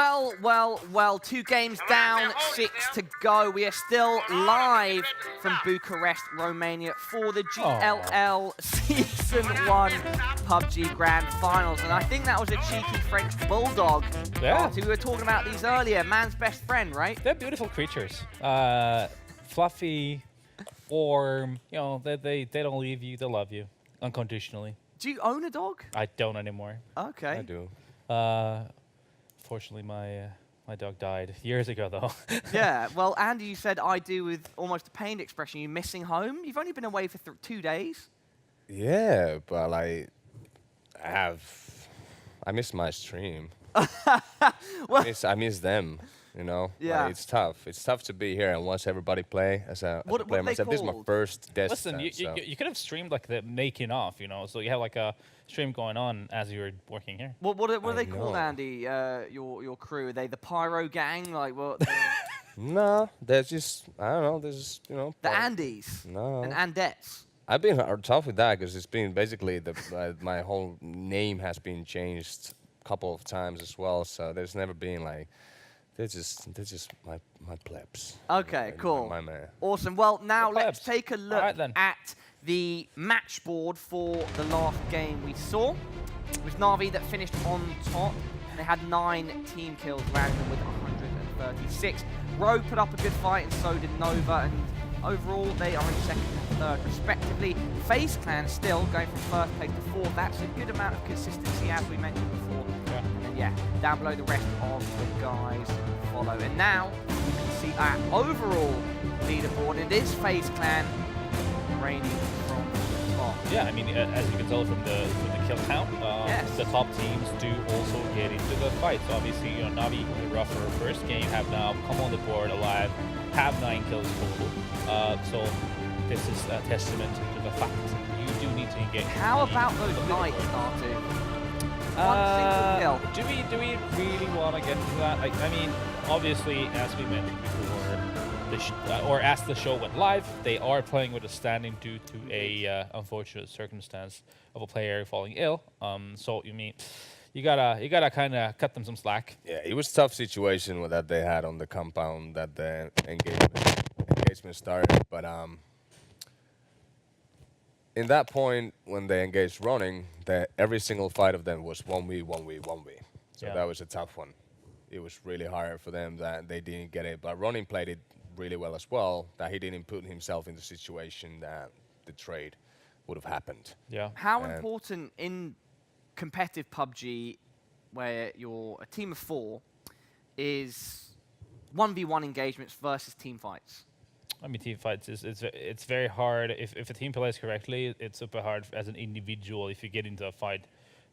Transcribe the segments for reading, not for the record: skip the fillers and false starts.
Well, 2 games down, 6 to go. We are still live from Bucharest, Romania for the GLL Season 1 PUBG Grand Finals. And I think that was a cheeky French bulldog. Yeah. We were talking about these earlier. Man's best friend, right? They're beautiful creatures. Fluffy, warm, you know, they don't leave you, they love you unconditionally. Do you own a dog? I don't anymore. Okay. I do. Fortunately, my dog died years ago, though. Yeah, well, Andy, you said I do with almost a pained expression. You're missing home? You've only been away for 2 days? Yeah, but like, I miss my stream. Well, I miss them, you know? Yeah. Like, it's tough. It's tough to be here and watch everybody play as a What player are they myself. This is my called? first desk. Listen, you could have streamed like the making off, you know, so you have like a stream going on as you were working here. what are they called, know. Andy? Your crew? Are they the Pyro Gang? Like what? No, they're just, I don't know, there's just, you know. The Andes No. and Andettes. I've been tough with that because it's been basically my whole name has been changed a couple of times as well. So there's never been like, they're just my plebs. Okay, cool. My man. Awesome. Well, now The let's plebs. take a look Alright then. at the match board for the last game we saw. It was Navi that finished on top. They had 9 team kills, random with 136. Rogue put up a good fight, and so did Nova. And overall, they are in second and third, respectively. FaZe Clan still going from first place to fourth. That's a good amount of consistency, as we mentioned before. Yeah. And then, yeah, down below the rest of the guys follow. And now you can see our overall leaderboard. It is FaZe Clan reigning from the top. Yeah, I mean, as you can tell from the kill count, Yes. the top teams do also get into the fight. So obviously, you know, Navi, the rougher first game, have now come on the board alive, have 9 kills total. So this is a testament to the fact you do need to engage. How about those knights, Natu? One single kill. Do we really want to get into that? I mean, obviously, as we mentioned before, or as the show went live, they are playing with a standing due to a unfortunate circumstance of a player falling ill. So you mean you gotta kind of cut them some slack. Yeah, it was a tough situation that they had on the compound that the engagement started. But in that point, when they engaged running, every single fight of them was 1v, 1v, 1v. So Yeah. that was a tough one. It was really hard for them that they didn't get it. But running played it really well as well, that he didn't put himself in the situation that the trade would have happened. Yeah. How important in competitive PUBG, where you're a team of 4, is 1v1 engagements versus team fights? I mean, team fights it's very hard. If a team plays correctly, it's super hard as an individual if you get into a fight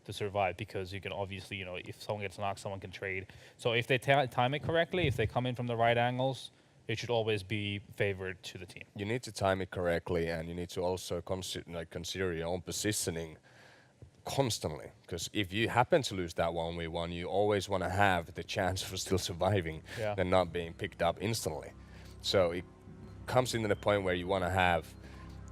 to survive, because you can obviously, you know, if someone gets knocked, someone can trade. So if they time it correctly, if they come in from the right angles, it should always be favored to the team. You need to time it correctly, and you need to also consider your own positioning constantly. Because if you happen to lose that 1v1, you always want to have the chance for still surviving Yeah. than not being picked up instantly. So it comes into the point where you want to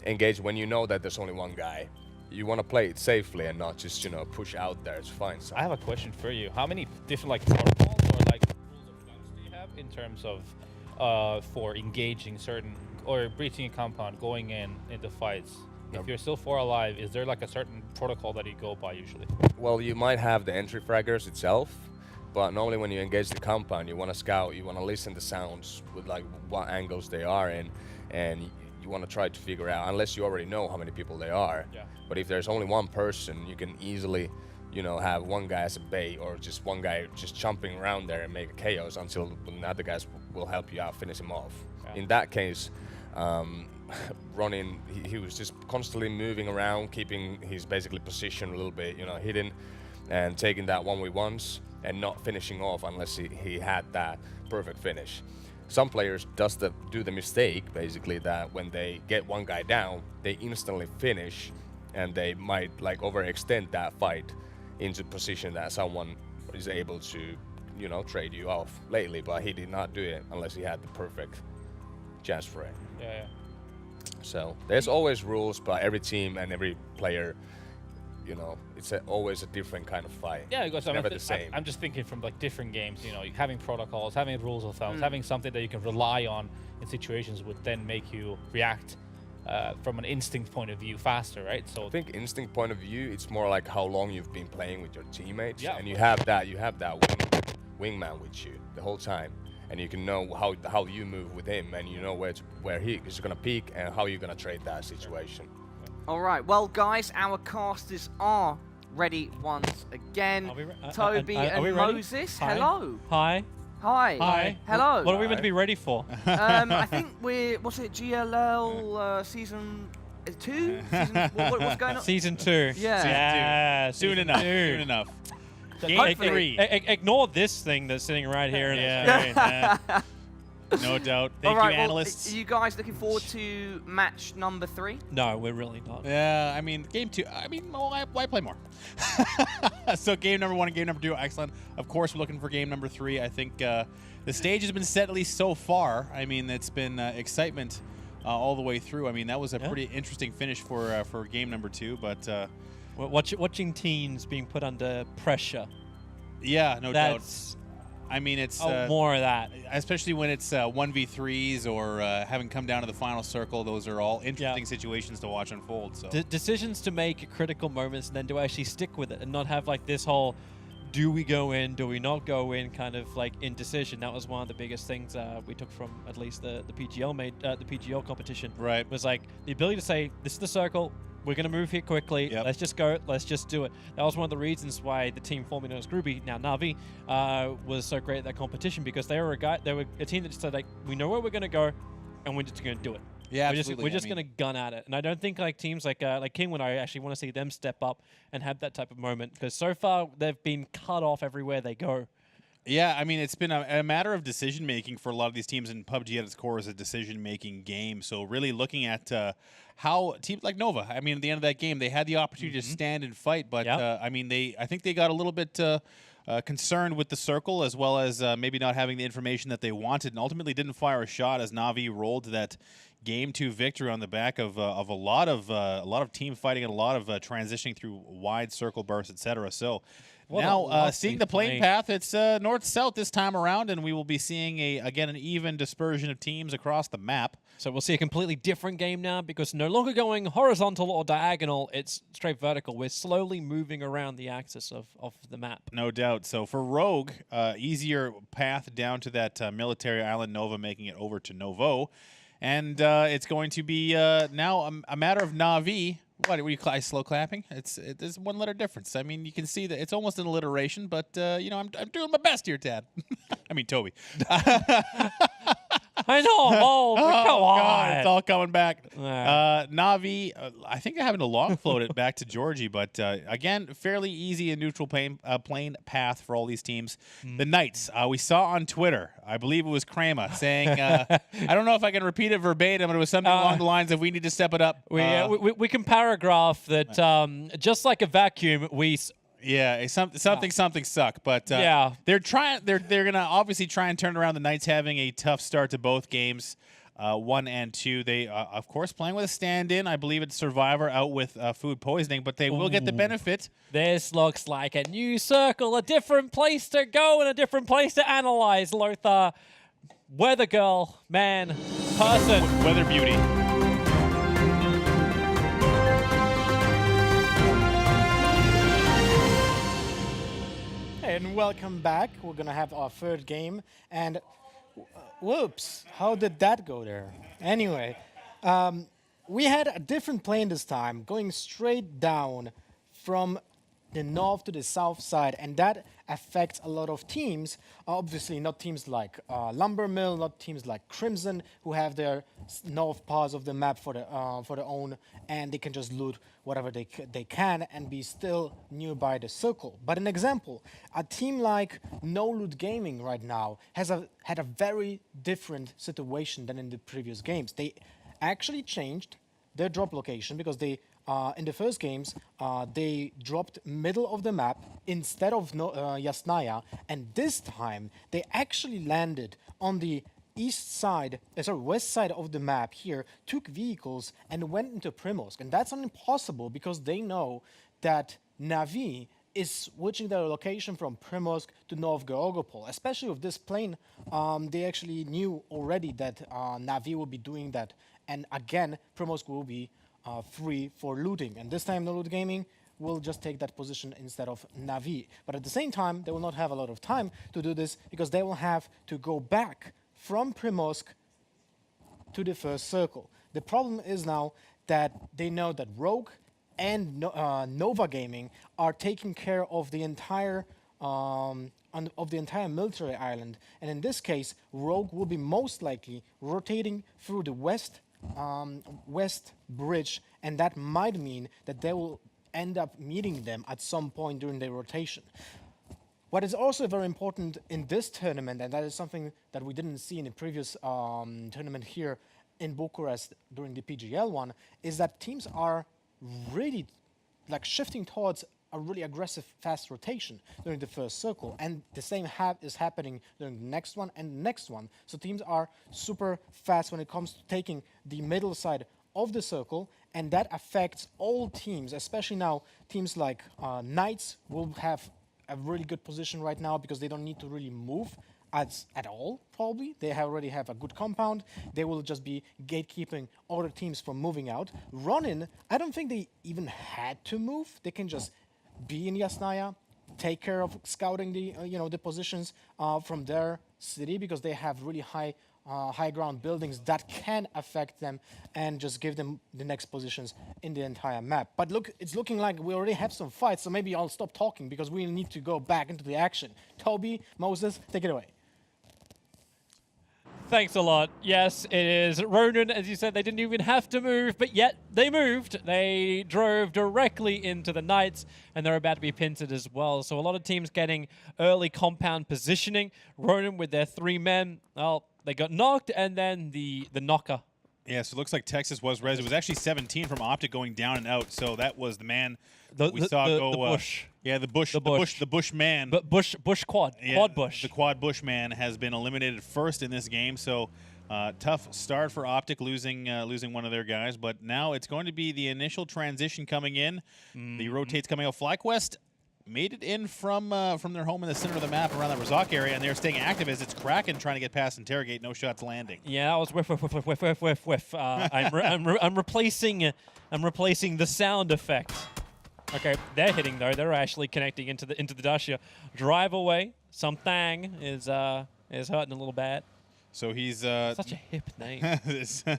engage when you know that there's only one guy. You want to play it safely and not just, you know, push out there to find I someone. have a question for you. How many different like protocols or like rules of thumbs do you have in terms of for engaging certain or breaching a compound, going into fights? If you're still 4 alive, is there like a certain protocol that you go by usually? Well, you might have the entry fraggers itself, but normally when you engage the compound, you want to scout, you want to listen to sounds with like what angles they are in, and you want to try to figure out, unless you already know how many people they are. Yeah. But if there's only one person, you can easily, you know, have one guy as a bait or just one guy just jumping around there and make a chaos until the other guys will help you out, finish him off. Yeah. In that case, running, he was just constantly moving around, keeping his basically position a little bit, you know, hidden, and taking that 1v1s and not finishing off unless he had that perfect finish. Some players do the mistake, basically, that when they get one guy down, they instantly finish, and they might like overextend that fight into position that someone is able to, you know, trade you off lately, but he did not do it unless he had the perfect chance for it. Yeah. So there's always rules, but every team and every player you know, it's always a different kind of fight. Yeah, because Never the same. I'm just thinking from like different games, you know, having protocols, having rules of thumbs, having something that you can rely on in situations would then make you react from an instinct point of view faster, right? So I think instinct point of view, it's more like how long you've been playing with your teammates, Yeah, and you have that wingman with you the whole time, and you can know how you move with him, and you know where he's gonna peek and how you're gonna trade that situation. All right, well, guys, our casters are ready once again. Toby are we and ready? Moses, Hi. hello. Hi. Hi. Hi. Hello. What are we meant to be ready for? I think what's it, GLL season 2? What's going on? Season 2. Yeah. Yeah. Soon season enough. 2. Soon enough. Game Hopefully. 3. Ignore this thing that's sitting right here in Yeah. the screen. Yeah. No doubt. Thank All right, you, well, analysts. are you guys looking forward to match number 3? No, we're really not. Yeah, I mean, game 2. I mean, why play more? So game number 1 and game number 2, excellent. Of course, we're looking for game number 3. I think the stage has been set at least so far. I mean, it's been excitement all the way through. I mean, that was a pretty interesting finish for game number 2. But Watching teams being put under pressure. yeah, no doubt. That's I mean, it's more of that. especially when it's 1v3s or having come down to the final circle. Those are all interesting Yeah. situations to watch unfold. So Decisions to make at critical moments, and then do I actually stick with it and not have like this whole do we go in, do we not go in kind of like indecision. That was one of the biggest things we took from at least the PGL competition. right. Was like the ability to say, this is the circle, we're going to move here quickly, Yep. let's just go, let's just do it. That was one of the reasons why the team formerly known as Groovy, now Navi, was so great at that competition, because they were a team that just said, like, we know where we're going to go, and we're just going to do it. Yeah, We're absolutely. just going to gun at it. And I don't think like teams like Kingwin, I actually want to see them step up and have that type of moment, because so far they've been cut off everywhere they go. Yeah, I mean, it's been a matter of decision-making for a lot of these teams, and PUBG at its core is a decision-making game. So really looking at how teams like Nova, I mean, at the end of that game, they had the opportunity to stand and fight, but Yep. I mean, I think they got a little bit concerned with the circle, as well as maybe not having the information that they wanted, and ultimately didn't fire a shot as Navi rolled that Game 2 victory on the back of a lot of team fighting and a lot of transitioning through wide circle bursts, etc. So What a now lovely seeing the playing play. path, it's north-south this time around, and we will be seeing again an even dispersion of teams across the map. So we'll see a completely different game now, because no longer going horizontal or diagonal, it's straight vertical. We're slowly moving around the axis of the map. No doubt. So for Rogue, easier path down to that military island Nova, making it over to Novo. And it's going to be now a matter of Navi. What were you slow clapping? There's one letter difference. I mean, you can see that it's almost an alliteration, but you know, I'm doing my best here, Tad. I mean, Toby. I know. Oh, come on. God, it's all coming back. Alright. Navi, I think they're having to long float it back to Georgie, but again, fairly easy and neutral plane path for all these teams. The Knights, we saw on Twitter, I believe it was Krama, saying, I don't know if I can repeat it verbatim, but it was something along the lines of, we need to step it up. We can paragraph that just like a vacuum, Yeah, something suck, but Yeah. they're trying. They're gonna obviously try and turn around the Knights having a tough start to both games, 1 and 2. They of course playing with a stand-in. I believe it's Survivor out with food poisoning, but they will get the benefit. This looks like a new circle, a different place to go and a different place to analyze. Lothar, weather girl, man, person. Weather beauty. And welcome back. We're gonna have our third game, and whoops, how did that go there? Anyway, we had a different plane this time, going straight down from the north to the south side, and that affects a lot of teams. Obviously, not teams like Lumbermill, not teams like Crimson, who have their north parts of the map for their own, and they can just loot whatever they can and be still nearby the circle. But an example, a team like No Loot Gaming right now has had a very different situation than in the previous games. They actually changed their drop location, because they in the first games they dropped middle of the map instead of Yasnaya, and this time they actually landed on the west side of the map here, took vehicles and went into Primorsk. And that's impossible because they know that Navi is switching their location from Primorsk to Novgorod, especially with this plane. They actually knew already that Navi will be doing that. And again, Primorsk will be free for looting. And this time, No Loot Gaming will just take that position instead of Navi. But at the same time, they will not have a lot of time to do this because they will have to go back from Primorsk to the first circle. The problem is now that they know that Rogue and Nova Gaming are taking care of the entire military island, and in this case, Rogue will be most likely rotating through the west bridge, and that might mean that they will end up meeting them at some point during their rotation. What is also very important in this tournament, and that is something that we didn't see in the previous tournament here in Bucharest during the PGL one, is that teams are really shifting towards a really aggressive fast rotation during the first circle, and the same is happening during the next one and the next one. So teams are super fast when it comes to taking the middle side of the circle, and that affects all teams, especially now teams like Knights will have a really good position right now because they don't need to really move at all, probably. They already have a good compound. They will just be gatekeeping other teams from moving out. Ronin, I don't think they even had to move. They can just be in Yasnaya, take care of scouting the positions from their city because they have really high ground buildings that can affect them and just give them the next positions in the entire map. But look, it's looking like we already have some fights, so maybe I'll stop talking because we need to go back into the action. Toby, Moses, take it away. Thanks a lot. Yes, it is. Ronin, as you said, they didn't even have to move, but yet they moved. They drove directly into the Knights, and they're about to be pincered as well. So a lot of teams getting early compound positioning. Ronin with their 3 men, well, they got knocked, and then the knocker. Yeah, so it looks like Texas was res. It was actually 17 from Optic going down and out, so that was the man we saw go. The Bush. Yeah, the Bush man. But Bush quad. Yeah, Quad Bush. The quad Bush man has been eliminated first in this game, so tough start for Optic losing one of their guys. But now it's going to be the initial transition coming in. The rotates coming out. FlyQuest made it in from their home in the center of the map around that Razak area, and they're staying active as it's Kraken trying to get past Interrogate. No shots landing. Yeah, that was whiff. I'm replacing the sound effect. Okay, they're hitting though. They're actually connecting into the Dacia. Drive away. Something is hurting a little bad. So he's such a hip name.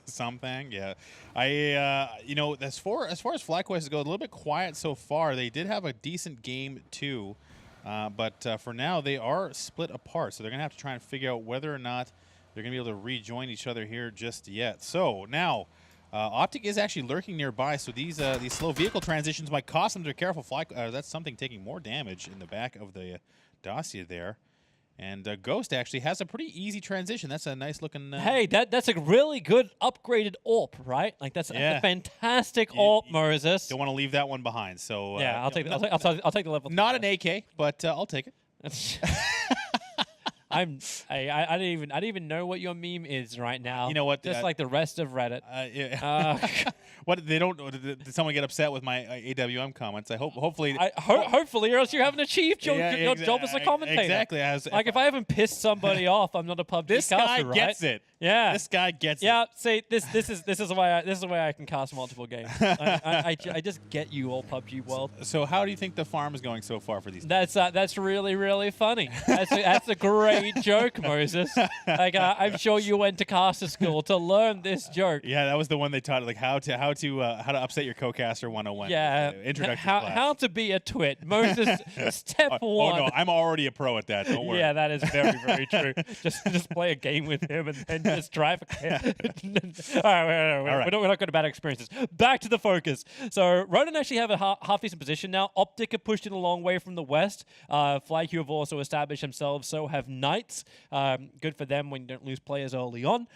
Something, yeah. As far as FlyQuest go, a little bit quiet so far. They did have a decent game too, but for now they are split apart. So they're gonna have to try and figure out whether or not they're gonna be able to rejoin each other here just yet. So now. Optic is actually lurking nearby, so these slow vehicle transitions might cost them. They're careful. That's something taking more damage in the back of the Dacia there. And Ghost actually has a pretty easy transition. That's a nice looking. Hey, that's a really good upgraded AWP, right? Like that's a fantastic AWP, Moses. Don't want to leave that one behind. So yeah, I'll take the level. Not an AK, but I'll take it. I didn't even know what your meme is right now. You know what? Just like the rest of Reddit. What they don't? Did someone get upset with my AWM comments? Hopefully, hopefully, or else you haven't achieved your job as a commentator. Exactly. If I haven't pissed somebody off, I'm not a PUBG this caster, guy right? gets it. Yeah, this guy gets it. Yeah, see, this is why I can cast multiple games. I just get you all, PUBG world. So how do you think the farm is going so far for these? That's really, really funny. That's a great joke, Moses. Like I'm sure you went to caster school to learn this joke. Yeah, that was the one they taught, like how to upset your co-caster 101. Yeah, introduction class. How to be a twit. Moses, step 1. Oh no, I'm already a pro at that. Don't worry. Yeah, that is very, very true. Just play a game with him and just drive a car. All right. We're not going to bad experiences. Back to the focus. So Ronin actually have a half decent position now. Optic have pushed in a long way from the west. FlyQ have also established themselves. So have Knights. Good for them when you don't lose players early on.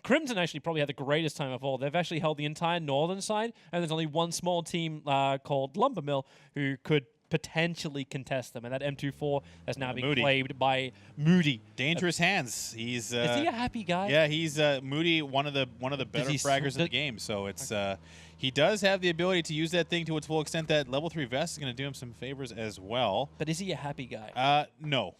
Crimson actually probably had the greatest time of all. They've actually held the entire northern side, and there's only one small team called Lumbermill who could potentially contest them. And that M24 has now been Moody. claimed by Moody. Dangerous hands. He's Is he a happy guy? yeah, he's Moody, one of the better he fraggers in the game. So it's he does have the ability to use that thing to its full extent. That level 3 vest is going to do him some favors as well. But is he a happy guy? No,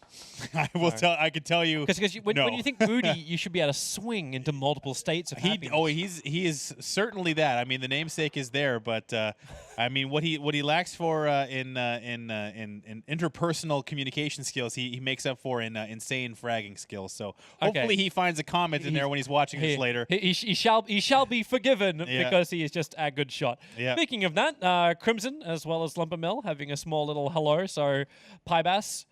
I will tell. I could tell you Because when no. you think Moody, you should be able to swing into multiple states of happiness. He is certainly that. I mean, the namesake is there, but I mean, what he lacks for in interpersonal communication skills, he makes up for in insane fragging skills. So hopefully he finds a comment in there when he's watching this later. He shall be forgiven Yeah. because he is just a good shot. Yeah. Speaking of that, Crimson as well as Lumbermill having a small little hello. So Pybass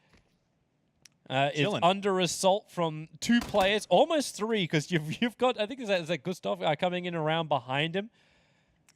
is Chilling. under assault from 2 players, almost 3, because you've got, I think is that Gustav coming in around behind him.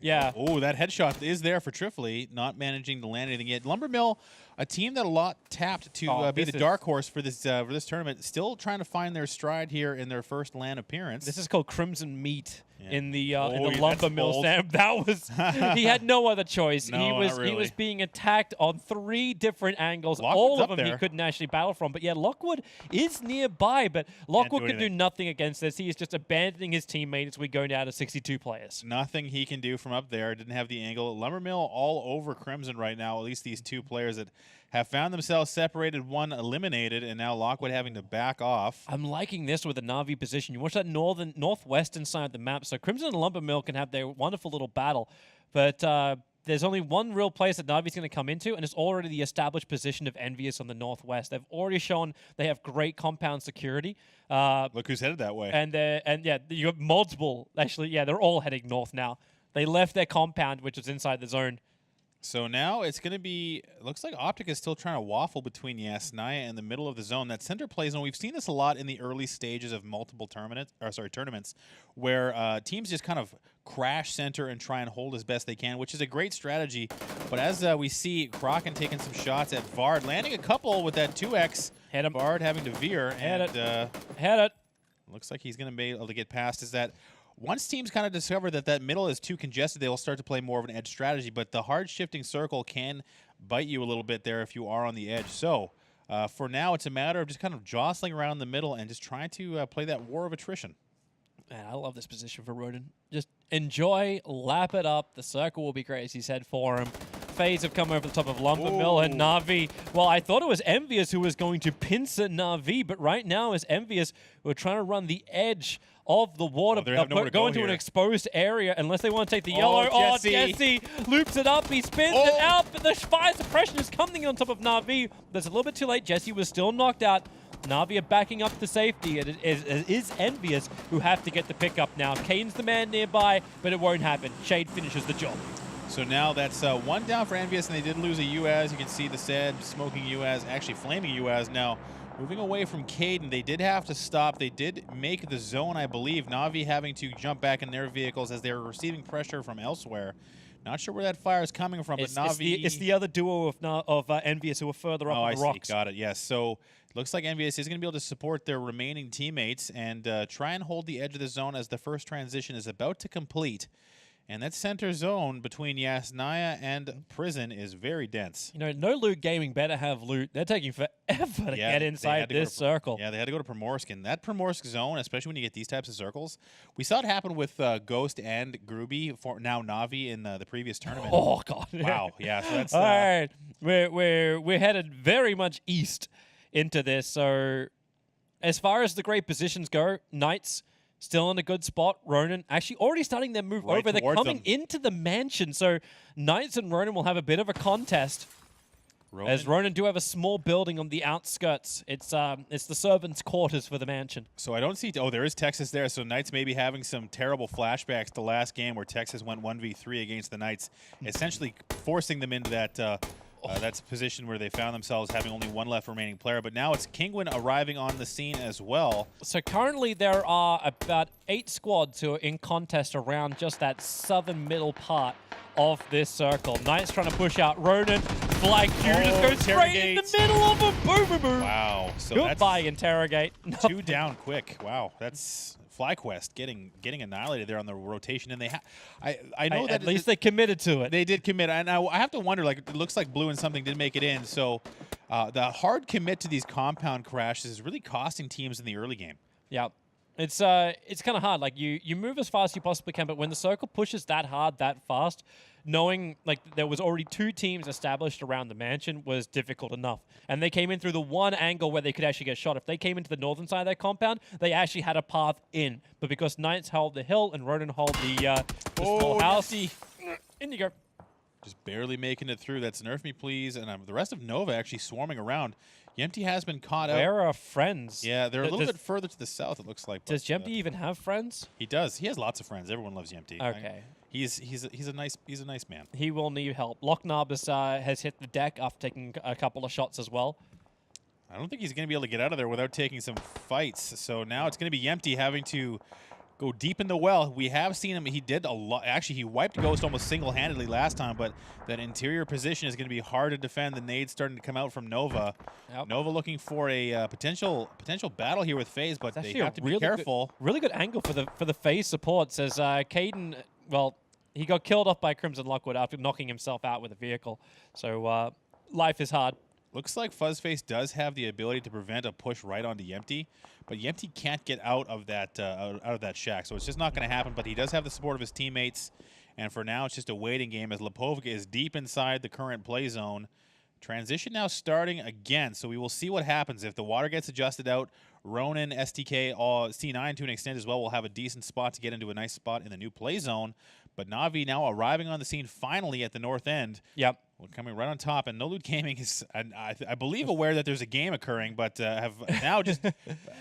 Yeah. Oh, that headshot is there for Trifley, not managing to land anything yet. Lumbermill, a team that a lot tapped to be the dark horse for this tournament, still trying to find their stride here in their first LAN appearance. This is called Crimson Meat in the that's lumber mill bold. stand. That was he had no other choice. No, he not really. was being attacked on 3 different angles. Lockwood's all up of them he there. couldn't actually battle from. But yeah, Lockwood is nearby, but Lockwood do can do anything. nothing against this. He is just abandoning his teammates. We go down to 62 players. Nothing he can do from up there. Didn't have the angle. Lumbermill all over Crimson right now, at least these 2 players that have found themselves separated, 1 eliminated, and now Lockwood having to back off. I'm liking this with the Navi position. You watch that northwestern side of the map. So Crimson and Lumbermill can have their wonderful little battle. But there's only one real place that Navi's going to come into, and it's already the established position of Envious on the northwest. They've already shown they have great compound security. Look who's headed that way. And yeah, you have multiple. Actually, yeah, they're all heading north now. They left their compound, which was inside the zone. So now it's going to be, looks like Optic is still trying to waffle between Yasnaya and the middle of the zone. That center play zone, we've seen this a lot in the early stages of multiple tournaments, where teams just kind of crash center and try and hold as best they can, which is a great strategy. But as we see Kraken taking some shots at Vard, landing a couple with that 2x. Hit him. Vard having to veer. Hit and it. looks like he's going to be able to get past. Is that once teams kind of discover that middle is too congested, they will start to play more of an edge strategy. But the hard shifting circle can bite you a little bit there if you are on the edge. So for now, it's a matter of just kind of jostling around the middle and just trying to play that war of attrition. Man, I love this position for Roden. Just enjoy, lap it up. The circle will be great, as he said, for him. Phase have come over the top of Lumbermill and Navi. Well, I thought it was Envious who was going to pincer Navi, but right now it's Envious who are trying to run the edge of the water. They have nowhere to go go into an here. exposed area unless they want to take the yellow. Oh, Jesse loops it up. He spins it out, but the fire suppression is coming on top of Navi. That's a little bit too late. Jesse was still knocked out. Navi are backing up to safety. It is Envious who have to get the pickup now. Kane's the man nearby, but it won't happen. Shade finishes the job. So now that's 1 down for Envious, and they did lose a UAZ. You can see the sad smoking UAZ, actually flaming UAZ now. Moving away from Caden, they did have to stop. They did make the zone, I believe. Navi having to jump back in their vehicles as they were receiving pressure from elsewhere. Not sure where that fire is coming from, but Navi... It's the other duo of Envious who are further up on the rocks. Got it, yes. So looks like Envious is going to be able to support their remaining teammates and try and hold the edge of the zone as the first transition is about to complete. And that center zone between Yasnaya and Prison is very dense. You know, no loot gaming better have loot. They're taking forever to get inside this circle. Yeah, they had to go to Primorsk. And that Primorsk zone, especially when you get these types of circles, we saw it happen with Ghost and Groovy, for now Navi in the previous tournament. Oh, God. Wow, yeah. So that's... All right. We're headed very much east into this. So as far as the great positions go, Knights... still in a good spot. Ronan actually already starting their move over. They're coming into the mansion. So Knights and Ronan will have a bit of a contest. As Ronan do have a small building on the outskirts. It's the servants' quarters for the mansion. So I don't see... Oh, there is Texas there. So Knights may be having some terrible flashbacks to last game where Texas went 1v3 against the Knights, essentially forcing them into that... that's a position where they found themselves having only 1 left remaining player. But now it's Kingwin arriving on the scene as well. So currently there are about 8 squads who are in contest around just that southern middle part of this circle. Knights trying to push out Ronan. Flag Q just goes straight in the middle of a boom. Wow. So Goodbye, Interrogate. 2 down quick. Wow. That's FlyQuest getting annihilated there on the rotation, and I know that at least they committed to it. they did commit, and I have to wonder. Like, it looks like Blue and something did make it in, so the hard commit to these compound crashes is really costing teams in the early game. Yeah. It's kind of hard. Like, you move as fast as you possibly can, but when the circle pushes that hard, that fast, knowing like there was already 2 teams established around the mansion was difficult enough. And they came in through the one angle where they could actually get shot. If they came into the northern side of their compound, they actually had a path in. But because Knights held the hill and Ronin held the small house, in you go. Just barely making it through. That's Nerf Me Please, and the rest of Nova actually swarming around. Yempty has been caught out. Where are friends? Yeah, they're a little bit further to the south, it looks like. Does Yempty even have friends? He does. He has lots of friends. Everyone loves Yempty. Okay. He's a nice man. He will need help. Locknarbus has hit the deck after taking a couple of shots as well. I don't think he's going to be able to get out of there without taking some fights. So now it's going to be Yempty having to go deep in the well. We have seen him. He did a lot. Actually, he wiped Ghost almost single-handedly last time, but that interior position is going to be hard to defend. The nades starting to come out from Nova. Yep. Nova looking for a potential battle here with FaZe, but they have to be careful. Really good angle for the FaZe support. Says Caden, well, he got killed off by Crimson Lockwood after knocking himself out with a vehicle. So life is hard. Looks like Fuzzface does have the ability to prevent a push right onto Yempty, but Yempty can't get out of that shack, so it's just not going to happen. But he does have the support of his teammates, and for now it's just a waiting game as Lipovka is deep inside the current play zone. Transition now starting again, so we will see what happens. If the water gets adjusted out, Ronin, STK, C9 to an extent as well will have a decent spot to get into a nice spot in the new play zone. But Navi now arriving on the scene finally at the north end. Yep. Well, coming right on top, and No Loot Gaming is, I believe, aware that there's a game occurring, but have now just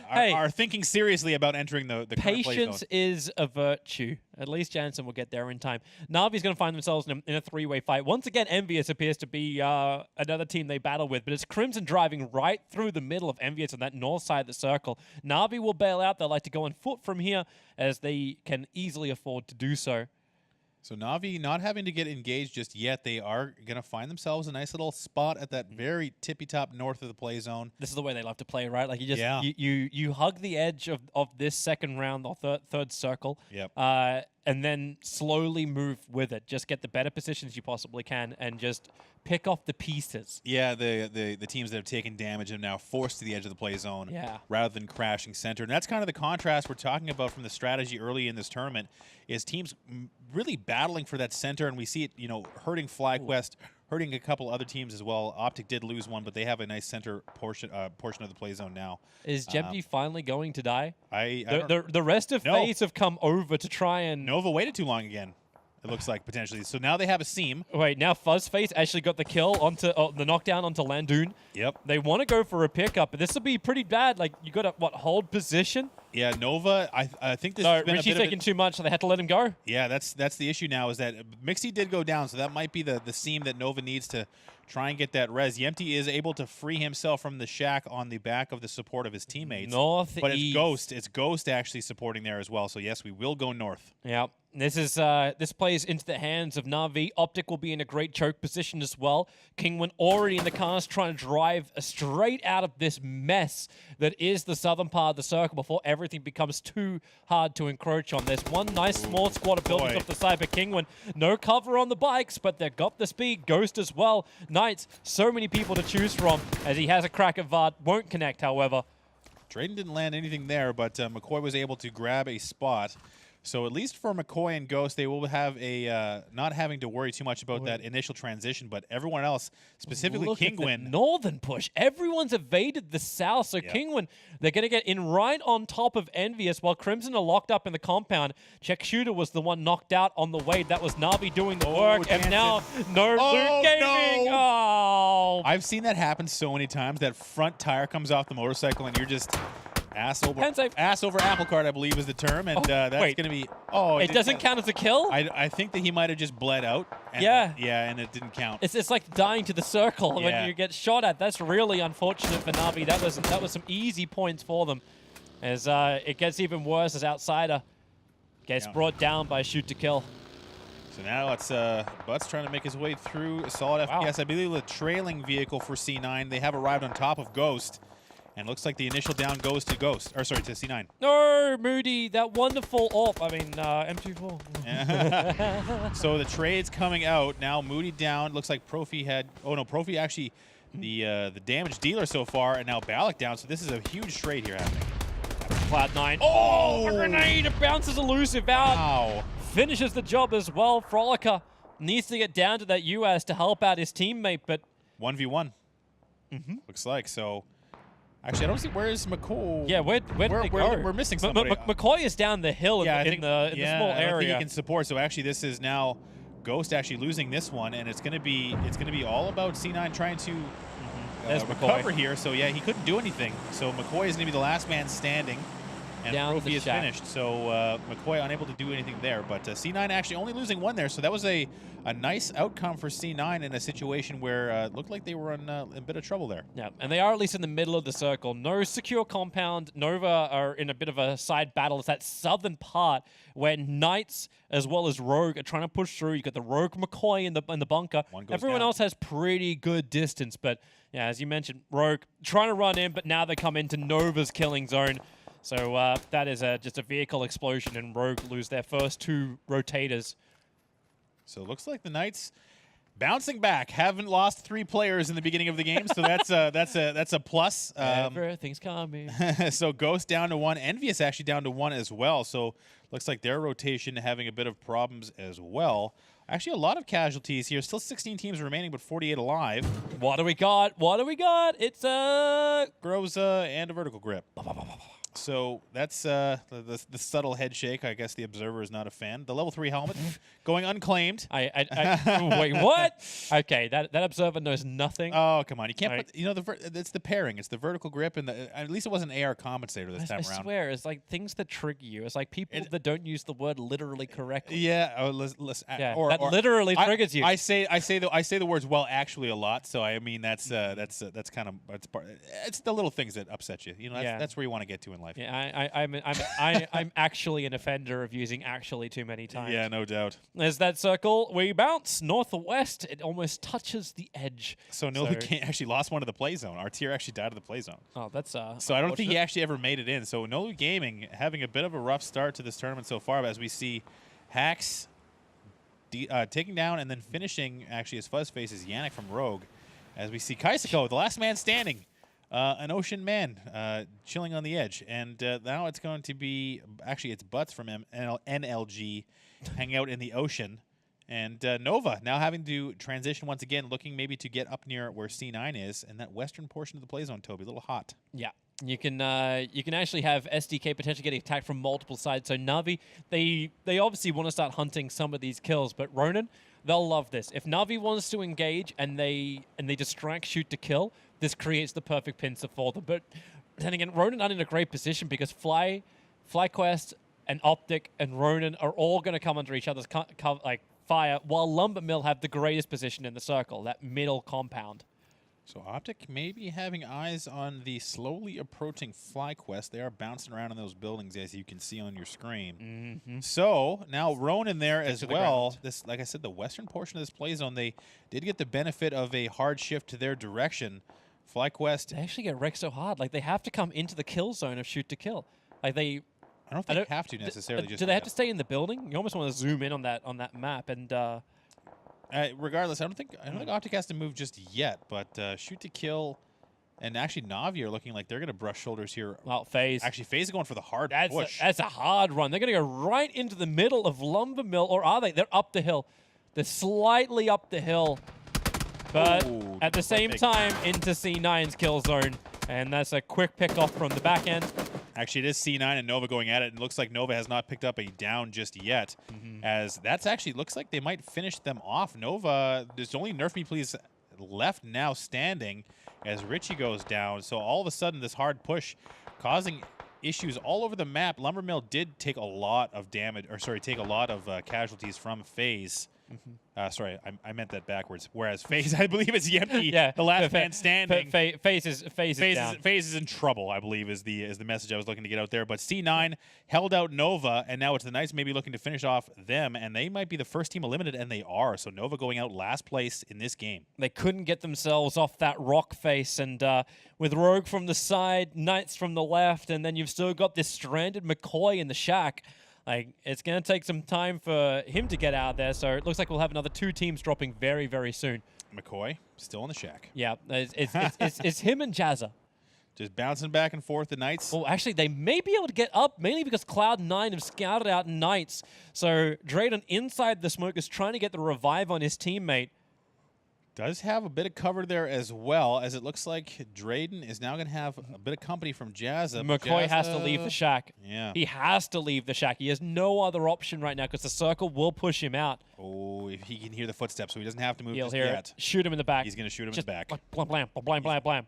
are thinking seriously about entering the current play zone. Patience is a virtue. At least Jansen will get there in time. Navi's going to find themselves in a 3-way fight. Once again, Envious appears to be another team they battle with, but it's Crimson driving right through the middle of Envious on that north side of the circle. Navi will bail out. They'll like to go on foot from here as they can easily afford to do so. So Navi not having to get engaged just yet. They are going to find themselves a nice little spot at that very tippy-top north of the play zone. This is the way they love to play, right? Like, you just you hug the edge of this second round or third circle. Yep. And then slowly move with it. Just get the better positions you possibly can and just pick off the pieces. Yeah, the teams that have taken damage are now forced to the edge of the play zone rather than crashing center. And that's kind of the contrast we're talking about from the strategy early in this tournament, is teams really battling for that center, and we see it, hurting FlyQuest, hurting a couple other teams as well. Optic did lose one, but they have a nice center portion of the play zone now. Is Jemji finally going to die? The rest of FaZe have come over to try and... Nova waited too long again, it looks like, potentially. So now they have a seam. Wait, now FuzzFace actually got the kill onto the knockdown onto Landoon. Yep. They want to go for a pickup, but this will be pretty bad. Like, you got to, hold position? Yeah, Nova, I think this has been Richie's taking too much, so they had to let him go. Yeah, that's the issue now, is that Mixie did go down, so that might be the seam that Nova needs to try and get that res. Yempty is able to free himself from the shack on the back of the support of his teammates. Northeast. But it's Ghost. It's Ghost actually supporting there as well, so yes, we will go north. Yeah. This plays into the hands of Navi. Optic will be in a great choke position as well. Kingwin already in the cars trying to drive straight out of this mess that is the southern part of the circle before everything becomes too hard to encroach on. There's one nice small squad of buildings off the side, but Kingwin, no cover on the bikes, but they've got the speed. Ghost as well. Knights, so many people to choose from as he has a crack at Vard. Won't connect, however. Drayden didn't land anything there, but McCoy was able to grab a spot. So at least for McCoy and Ghost, they will have a not having to worry too much about that initial transition. But everyone else, specifically Kingwin, northern push. Everyone's evaded the south, so Kingwin, they're going to get in right on top of Envious while Crimson are locked up in the compound. Check Shooter was the one knocked out on the way. That was Navi doing the work, and now No Loot Gaming. No. Oh, I've seen that happen so many times. That front tire comes off the motorcycle, and you're just ass over apple cart, I believe is the term, and that's going to be. Oh, it doesn't count as a kill. I think that he might have just bled out. And and it didn't count. It's like dying to the circle when you get shot at. That's really unfortunate for Navi. That was some easy points for them, as it gets even worse as Outsider gets brought down by shoot to kill. So now it's Butts trying to make his way through a solid FPS. I believe the trailing vehicle for C9. They have arrived on top of Ghost. And looks like the initial down goes to Ghost, or sorry, to C9. No, Moody, that wonderful M24. So the trade's coming out. Now Moody down. Looks like Profi had, oh no, Profi actually the damage dealer so far, and now Balak down. So this is a huge trade here happening. Cloud9. Oh, a grenade! It bounces elusive out. Wow. Finishes the job as well. Frolica needs to get down to that US to help out his teammate, but 1v1. Looks like. So actually, I don't see, where is McCoy? yeah, where did they go? We're missing somebody. McCoy is down the hill Yeah, I in think- the small I don't area. think he can support. So actually, this is now Ghost actually losing this one, and it's gonna be all about C9 trying to There's recover McCoy. here. So yeah, he couldn't do anything. So McCoy is gonna be the last man standing, and Down the Profi is shack. finished. So McCoy unable to do anything there. But C9 actually only losing one there. So that was a nice outcome for C9 in a situation where it looked like they were in a bit of trouble there. Yeah, and they are at least in the middle of the circle. No secure compound. Nova are in a bit of a side battle. It's that southern part where Knights as well as Rogue are trying to push through. You got the Rogue McCoy in the bunker. One goes Everyone down. else has pretty good distance, but yeah, as you mentioned, Rogue trying to run in, but now they come into Nova's killing zone. So that is just a vehicle explosion, and Rogue lose their first 2 rotators. So it looks like the Knights bouncing back. Haven't lost 3 players in the beginning of the game, so that's a plus. Everything's coming. So Ghost down to 1. Envious actually down to 1 as well. So looks like their rotation having a bit of problems as well. Actually, a lot of casualties here. Still 16 teams remaining, but 48 alive. What do we got? What do we got? It's Grows and a vertical grip. So that's the subtle head shake. I guess the observer is not a fan. The level 3 helmet going unclaimed. Wait, what? Okay, that observer knows nothing. Oh, come on. You can't Right. put, it's the pairing. It's the vertical grip, and at least it wasn't an AR compensator this time I around. swear, it's like things that trigger you. It's like people that don't use the word literally correctly. Yeah, Yeah, that literally triggers you. I say the words "well" actually a lot. So I mean that's kind of it's the little things that upset you. You know, that's where you want to get to in life. Yeah, I'm actually an offender of using actually too many times. Yeah, no doubt. There's that circle. We bounce north or west. It almost touches the edge. So Novi actually lost one of the play zone. Our tier actually died of the play zone. Oh, that's So I don't think he actually ever made it in. So Novi Gaming having a bit of a rough start to this tournament so far, but as we see Hacks taking down and then finishing actually his fuzz face is Yannick from Rogue. As we see Kaisako, the last man standing, an ocean man chilling on the edge. And now it's going to be, actually it's Butts from NLG hanging out in the ocean. And Nova now having to transition once again, looking maybe to get up near where C9 is, and that western portion of the play zone, Toby, a little hot. Yeah. You can actually have SDK potentially getting attacked from multiple sides. So Navi, they obviously want to start hunting some of these kills, but Ronin, they'll love this. If Navi wants to engage and they distract shoot to kill, this creates the perfect pincer for them. But then again, Ronin aren't in a great position because FlyQuest and Optic and Ronin are all going to come under each other's fire, while Lumber Mill have the greatest position in the circle, that middle compound. So Optic may be having eyes on the slowly approaching FlyQuest. They are bouncing around in those buildings, as you can see on your screen. So now Ronin there as well. This, like I said, the western portion of this play zone, they did get the benefit of a hard shift to their direction. FlyQuest, They actually get wrecked so hard. Like, they have to come into the kill zone of shoot to kill. Like, they... I don't think they have to necessarily. Do they have to stay in the building? You almost want to zoom in on that map, and regardless, I don't think Optic has to move just yet. But shoot to kill, and actually Navi are looking like they're going to brush shoulders here. well, FaZe. Actually, FaZe is going for the hard push. That's a hard run. They're going to go right into the middle of Lumber Mill, or are they? They're up the hill. They're slightly up the hill, but Ooh, at the same time into C9's kill zone, and that's a quick pick off from the back end. Actually, it is C9 and Nova going at it, and it looks like Nova has not picked up a down just yet, as that's actually looks like they might finish them off. Nova, there's only Nerf Me Please left now standing as Richie goes down. So all of a sudden, this hard push causing issues all over the map. Lumbermill did take a lot of damage, or sorry, take a lot of casualties from FaZe. Sorry, I meant that backwards. Whereas FaZe, I believe, is Yempty, Yeah, the last man standing. FaZe is down. FaZe is in trouble, I believe, is the message I was looking to get out there. But C9 held out Nova, and now it's the Knights maybe looking to finish off them, and they might be the first team eliminated, and they are. So Nova going out last place in this game. They couldn't get themselves off that rock face, and with Rogue from the side, Knights from the left, and then you've still got this stranded McCoy in the shack. Like, it's going to take some time for him to get out there, so it looks like we'll have another 2 teams dropping very, very soon. McCoy still in the shack. Yeah, it's him and Jazza. Just bouncing back and forth, the Knights. Well, actually, they may be able to get up, mainly because Cloud9 have scouted out Knights. So Drayden inside the smoke is trying to get the revive on his teammate. Does have a bit of cover there as well, as it looks like Drayden is now going to have a bit of company from Jazza. McCoy has to leave the shack. Yeah. He has to leave the shack. He has no other option right now because the circle will push him out. Oh, if he can hear the footsteps, so he doesn't have to move He'll just hear yet. it. Shoot him in the back. He's going to shoot him Just in the back. Blam, blam, blam, blam, blam.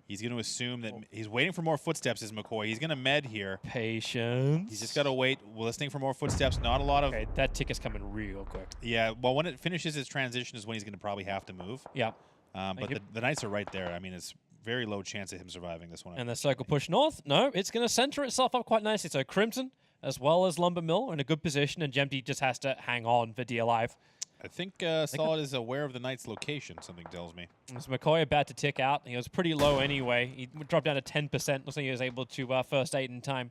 He's going to assume that he's waiting for more footsteps, is McCoy. He's going to med here. Patience. He's just got to wait. We're listening for more footsteps. Not a lot of... Okay, that tick is coming real quick. Yeah, well, when it finishes his transition is when he's going to probably have to move. Yeah. But the Knights are right there. I mean, it's very low chance of him surviving this one. And the circle push north. No, it's going to center itself up quite nicely. So Crimson, as well as Lumber Mill, are in a good position, and Jempty just has to hang on for dear life. I think Solid is aware of the Knights' location, something tells me. As McCoy about to tick out, he was pretty low anyway. He dropped down to 10%. Looks like he was able to first aid in time.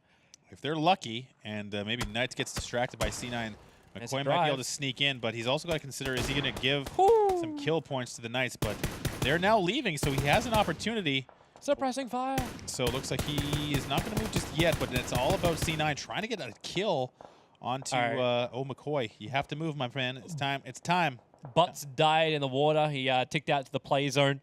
If they're lucky, and maybe Knights gets distracted by C9, McCoy might be able to sneak in, but he's also got to consider, is he going to give some kill points to the Knights? But they're now leaving, so he has an opportunity. Suppressing fire. So it looks like he is not going to move just yet, but it's all about C9 trying to get a kill onto McCoy. You have to move, my friend. It's time. It's time. Butts died in the water. He ticked out to the play zone.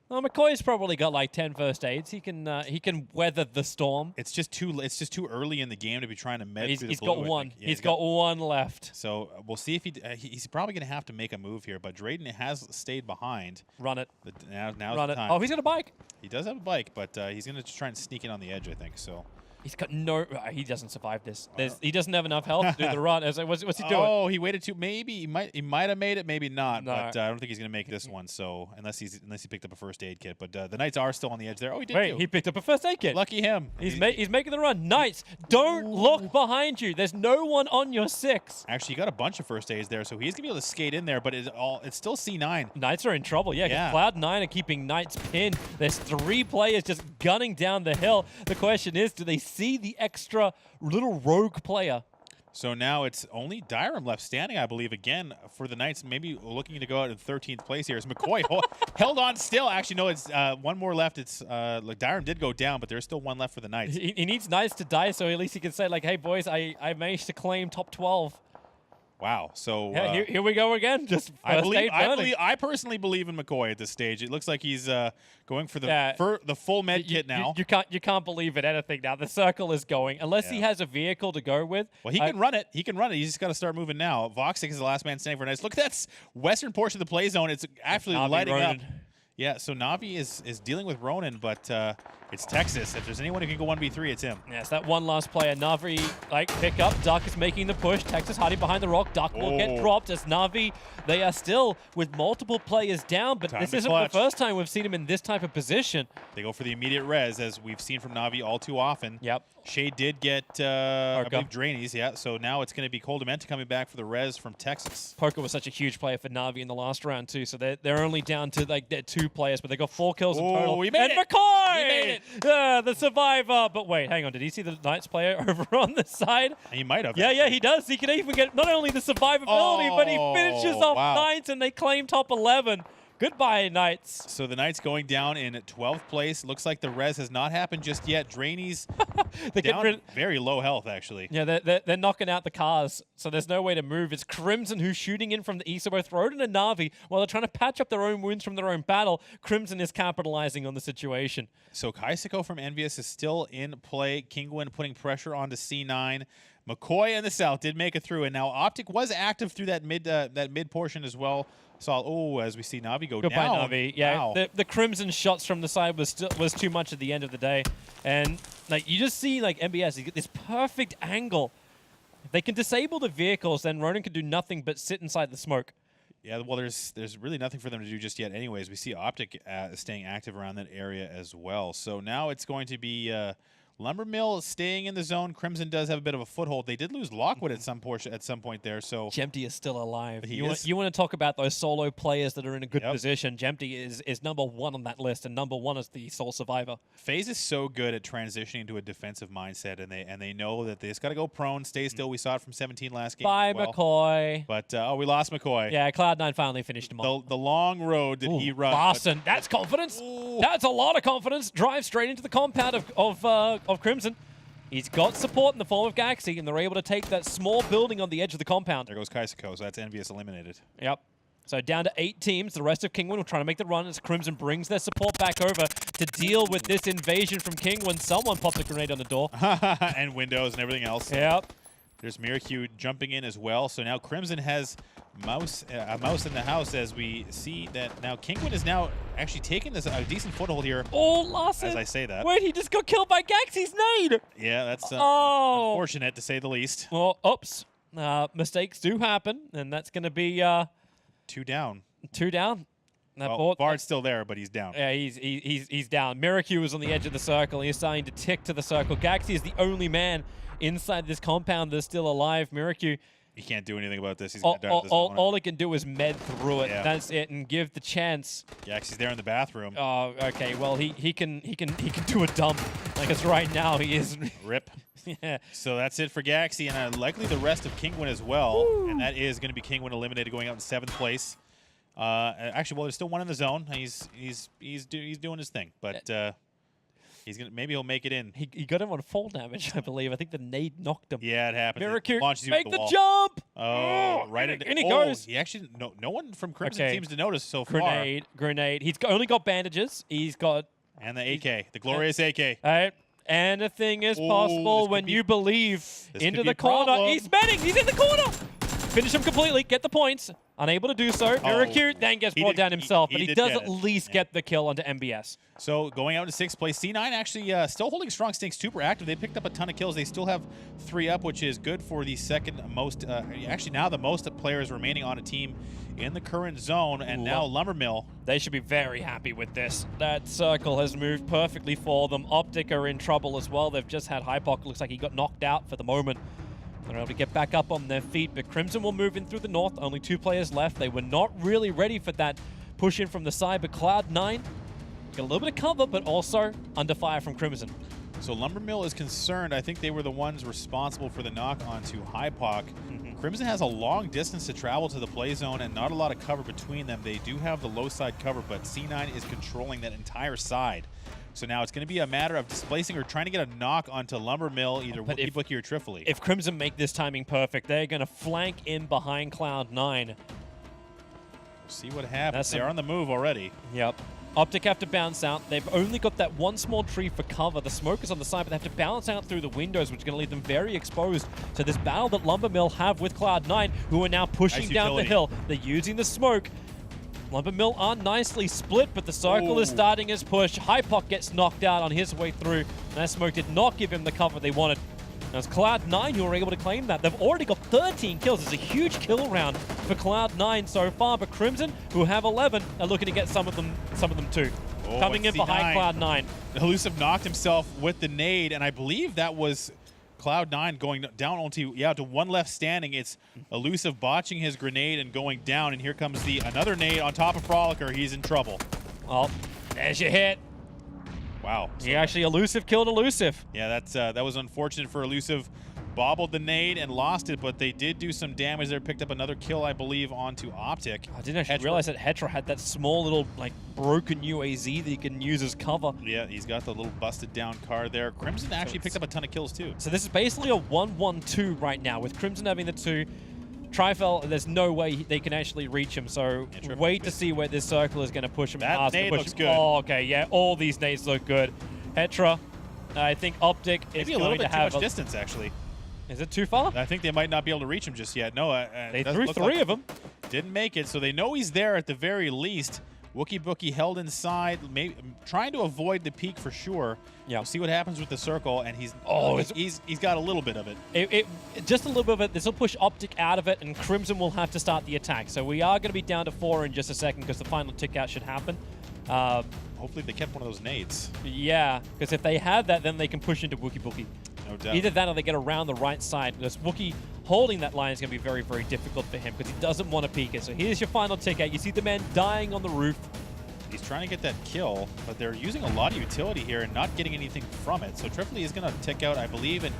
Well, McCoy's probably got like 10 first aids. He can weather the storm. It's just too early in the game to be trying to med through the He's blue, got one. Yeah, he's got one left. So we'll see if he's probably going to have to make a move here. But Drayden has stayed behind. Run it. Now's Run the it. time. Oh, he's got a bike. He does have a bike, but he's going to try and sneak in on the edge, I think. So. He's got no. He doesn't survive this. He doesn't have enough health to do the run. What's he doing? Oh, he waited too. Maybe he might have made it. Maybe not. No. But I don't think he's going to make this one. So unless he picked up a first aid kit. But the Knights are still on the edge there. Oh, he did. Wait, he picked up a first aid kit. Lucky him. He's making the run. Knights, don't look behind you. There's no one on your 6. Actually, you got a bunch of first aids there, so he's going to be able to skate in there. But it's still C9. Knights are in trouble, yeah, because Cloud9 are keeping Knights pinned. There's 3 players just gunning down the hill. The question is, do they see the extra little rogue player? So now it's only Dyram left standing, I believe, again for the Knights. Maybe looking to go out in 13th place here. Is McCoy held on still? Actually, no, it's one more left. It's like Dyram did go down, but there's still one left for the Knights. He needs Knights to die, so at least he can say, like, hey, boys, I managed to claim top 12. Wow. So yeah, here we go again. Just I personally believe in McCoy at this stage. It looks like he's going for the full med kit now. You can't believe it. Anything now. The circle is going unless he has a vehicle to go with. Well, he can run it. He can run it. He's just got to start moving now. Voxic is the last man standing for Knights. Look at that western portion of the play zone. It's actually lighting up. Yeah, so Navi is dealing with Ronin, but it's Texas. If there's anyone who can go 1v3, it's him. Yes, that one last player. Navi, pick up. Duck is making the push. Texas hiding behind the rock. Duck will get dropped as Navi, they are still with multiple players down, but this isn't the first time we've seen him in this type of position. They go for the immediate res, as we've seen from Navi all too often. Yep. Shade did get, I believe, Drainies, yeah. So now it's going to be Coldamenta coming back for the res from Texas. Poker was such a huge player for Navi in the last round, too, so they're only down to, their 2 players, but they got 4 kills in total. He made and it. McCoy! He made it. The survivor. But wait, hang on. Did he see the Knights player over on the side? He might have. Yeah, he does. He can even get not only the survivability, but he finishes off Knights, and they claim top 11. Goodbye, Knights. So the Knights going down in 12th place. Looks like the res has not happened just yet. Drainies down very low health, actually. Yeah, they're knocking out the cars, so there's no way to move. It's Crimson who's shooting in from the east of both Roden and Navi while they're trying to patch up their own wounds from their own battle. Crimson is capitalizing on the situation. So Kaisako from Envious is still in play. Kingwin putting pressure onto C9. McCoy in the south did make it through, and now Optic was active through that mid portion as well. So as we see Navi go Goodbye, down. Navi. Yeah, wow. the Crimson shots from the side was too much at the end of the day, and you just see MBS, you get this perfect angle. If they can disable the vehicles, then Ronin can do nothing but sit inside the smoke. Yeah, well, there's really nothing for them to do just yet anyways. We see Optic staying active around that area as well. So now it's going to be Lumbermill staying in the zone. Crimson does have a bit of a foothold. They did lose Lockwood at some point there. So Jempty is still alive. He You is. want to talk about those solo players that are in a good Yep. position. Jempty is number 1 on that list, and number 1 is the sole survivor. FaZe is so good at transitioning into a defensive mindset, and they know that they just got to go prone, stay still. We saw it from 17 last game. Bye, as well. McCoy. But we lost McCoy. Yeah, Cloud9 finally finished him off. The long road that he runs. Larson, that's confidence. Ooh. That's a lot of confidence. Drive straight into the compound of Crimson. He's got support in the form of Galaxy, and they're able to take that small building on the edge of the compound. There goes Kaisako, so that's Envious eliminated. Yep. So down to 8 teams. The rest of Kingwin will try to make the run as Crimson brings their support back over to deal with this invasion from Kingwin. Someone popped a grenade on the door. And windows and everything else. Yep. There's Miracu jumping in as well. So now Crimson has a mouse in the house as we see that now Kingwin is now actually taking a decent foothold here. Oh, Larson. As I say that. Wait, he just got killed by Galaxy's nade. Yeah, that's Oh. unfortunate to say the least. Well, oops. Mistakes do happen, and that's going to be 2 down. 2 down. That Well, ball- Bard's still there, but he's down. Yeah, he's down. Miracu is on the edge of the circle. He's starting to tick to the circle. Galaxy is the only man inside this compound that's still alive. Miracu, He can't do anything about this. He's all, gonna die all, with this all, one. all he can do is med through it. Yeah. That's it, and give the chance. Gaxie's there in the bathroom. Oh, okay. Well, he can do a dump. Like it's right now. He is. Rip. Yeah. So that's it for Galaxy, and likely the rest of Kingwin as well. And that is going to be Kingwin eliminated, going out in 7th place. Actually, well, there's still one in the zone. He's doing his thing, but maybe he'll make it in. He got him on fall damage, I believe. I think the nade knocked him. Yeah, it happens. It Miracu, launches you make into the wall. jump! Oh, right into. And he oh, goes. He actually no one from Crimson Okay. seems to notice so far. Grenade. He's only got bandages. He's got. And the AK, the glorious AK. Anything is Ooh, possible this could when be- you believe. this Into could be the a corner. problem. He's spinning. He's in the corner. Finish him completely. Get the points. Unable to do so. Miracu then gets He brought did- down himself, he but he did does get at it. least get the kill onto MBS. So going out to 6th place, C9 actually still holding strong, staying super active. They picked up a ton of kills. They still have 3 up, which is good for the second most. Actually, now the most players remaining on a team in the current zone. And now Lumbermill. They should be very happy with this. That circle has moved perfectly for them. Optic are in trouble as well. They've just had Hypoc. Looks like he got knocked out for the moment. They're able to get back up on their feet, but Crimson will move in through the north. Only 2 players left. They were not really ready for that push in from the side, but Cloud9 got a little bit of cover, but also under fire from Crimson. So Lumbermill is concerned. I think they were the ones responsible for the knock onto Hypoc. Crimson has a long distance to travel to the play zone and not a lot of cover between them. They do have the low side cover, but C9 is controlling that entire side. So now it's going to be a matter of displacing or trying to get a knock onto Lumbermill, either But if- Wookie or Trifoli. If Crimson make this timing perfect, they're going to flank in behind Cloud9. See what happens. That's They're some- on the move already. Yep. Optic have to bounce out. They've only got that one small tree for cover. The smoke is on the side, but they have to bounce out through the windows, which is going to leave them very exposed to this battle that Lumbermill have with Cloud9, who are now pushing Nice down the utility. hill. They're using the smoke. Lumbermill are nicely split, but the circle is Ooh. starting his push. Hypoc gets knocked out on his way through. That smoke did not give him the cover they wanted. Now it's Cloud9 who are able to claim that. They've already got 13 kills. It's a huge kill round for Cloud9 so far, but Crimson, who have 11, are looking to get some of them too. Oh, Coming in and behind C9. Cloud9. Elusive knocked himself with the nade, and I believe that was Cloud9 going down onto, to one left standing. It's Elusive botching his grenade and going down, and here comes another nade on top of Frolicker. He's in trouble. Oh, there's your hit. Wow. He actually Elusive killed Elusive. Yeah, that was unfortunate for Elusive. Bobbled the nade and lost it, but they did do some damage there. Picked up another kill, I believe, onto Optic. I didn't actually Hetra- realize that Hetra had that small little, broken UAZ that he can use as cover. Yeah, he's got the little busted down car there. Crimson actually picked up a ton of kills, too. So this is basically a 1-1-2 right now, with Crimson having the 2. Trifel, there's no way they can actually reach him, so Yeah, Trifel wait to good. see where this circle is going to push him. That It's gonna nade push looks him. good. Oh, okay, yeah, all these nades look good. Hetra, I think Optic is Maybe a little going bit to too have much distance, actually. Is it too far? I think they might not be able to reach him just yet. No, They it doesn't threw look 3 like- of them. Didn't make it, so they know he's there at the very least. Wookie Bookie held inside, trying to avoid the peak for sure. Yeah. We'll see what happens with the circle, and he's got a little bit of it. Just a little bit of it. This will push Optic out of it, and Crimson will have to start the attack. So we are going to be down to 4 in just a second because the final tick out should happen. Hopefully they kept one of those nades. Yeah, because if they have that, then they can push into Wookie Bookie. No doubt. Either that or they get around the right side. Because Wookie holding that line is going to be very, very difficult for him because he doesn't want to peek it. So here's your final tick out. You see the man dying on the roof. He's trying to get that kill, but they're using a lot of utility here and not getting anything from it. So Tripoli is going to tick out, I believe, and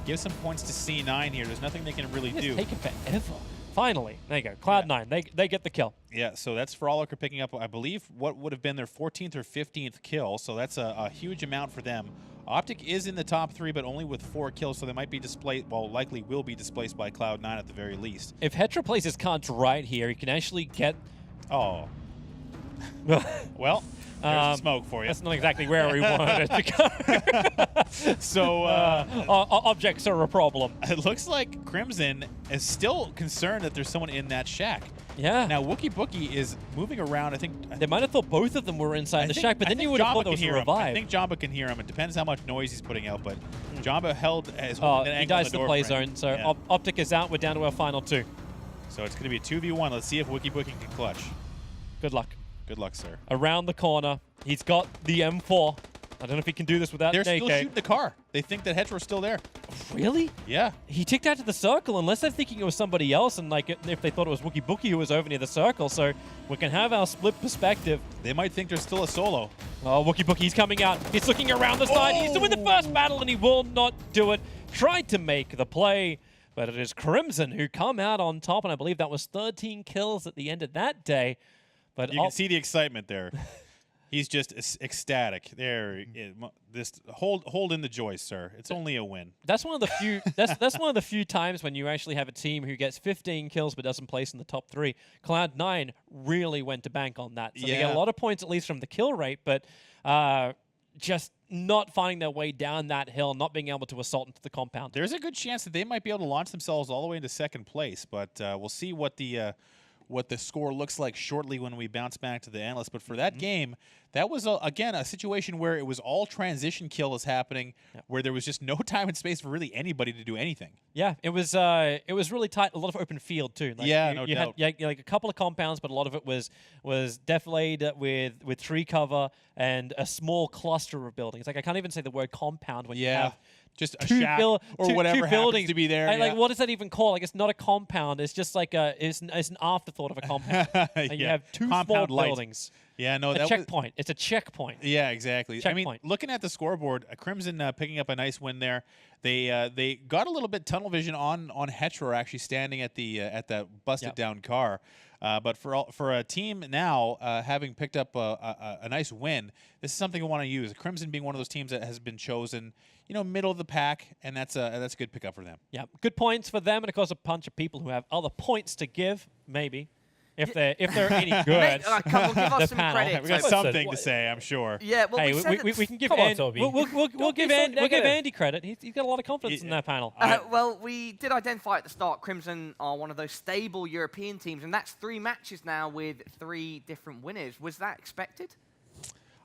give some points to C9 here. There's nothing they can really do. It's taken forever. Finally. There you go. Cloud9. They get the kill. Yeah, so that's Frolicker picking up, I believe, what would have been their 14th or 15th kill. So that's a huge amount for them. Optic is in the top 3, but only with 4 kills, so they might be displaced, well, likely will be displaced by Cloud9 at the very least. If Hetra plays his cards right here, he can actually get... Oh. Well, there's the smoke for you. That's not exactly where we wanted it to go. So objects are a problem. it looks like Crimson is still concerned that there's someone in that shack. Yeah. Now, Wookie Bookie is moving around. I think They might have thought both of them were inside the shack, but then you would have thought there was a I revive. think Jamba can hear him. It depends how much noise he's putting out, but Jamba held as He holding an angle on dies the to the door play frame. zone, so Yeah. Optic is out. We're down to our final 2. So it's going to be a 2v1. Let's see if Wookie Bookie can clutch. Good luck. Good luck, sir. Around the corner. He's got the M4. I don't know if he can do this without They're an still AK. shooting the car. They think that Hetero's still there. Really? Yeah. He ticked out to the circle, unless they're thinking it was somebody else, and like if they thought it was Wookie Bookie who was over near the circle, so we can have our split perspective. They might think there's still a solo. Oh, Wookie Bookie's coming out. He's looking around the side. He needs to win the first battle, and he will not do it. Tried to make the play, but it is Crimson who come out on top, and I believe that was 13 kills at the end of that day. But You can see the excitement there. He's just ecstatic. There, this hold in the joy, sir. It's only a win. that's one of the few. That's one of the few times when you actually have a team who gets 15 kills but doesn't place in the top 3. Cloud9 really went to bank on that. So they get a lot of points at least from the kill rate, but just not finding their way down that hill, not being able to assault into the compound. There's a good chance that they might be able to launch themselves all the way into second place, but we'll see what the score looks like shortly when we bounce back to the Analyst. But for that game, that was, again, a situation where it was all transition kills happening, where there was just no time and space for really anybody to do anything. Yeah, it was really tight. A lot of open field too. Like No you doubt. had like a couple of compounds, but a lot of it was defilade with tree cover and a small cluster of buildings. Like I can't even say the word compound when you have just a shack or whatever happens buildings to be there. Like what is that even called? Like it's not a compound. It's just like it's an afterthought of a compound. Like you have 2 Compound small light. buildings. Yeah, no, A that checkpoint. It's a checkpoint. Yeah, exactly. I mean, Checkpoint. looking at the scoreboard, Crimson picking up a nice win there. They got a little bit tunnel vision on Hetro actually standing at that busted down car. But for a team now having picked up a nice win, this is something we want to use. Crimson being one of those teams that has been chosen, middle of the pack, and that's a good pickup for them. Yeah, good points for them, and of course a bunch of people who have other points to give, maybe. If they're any good. Come on, give us The some panel. credit. We got Toby. something to say, I'm sure. Yeah, well, Hey, we said we can give Come on, Andy, Toby. we'll give be so negative. Andy credit. He's got a lot of confidence in that panel. well, we did identify at the start Crimson are one of those stable European teams, and that's 3 matches now with 3 different winners. Was that expected?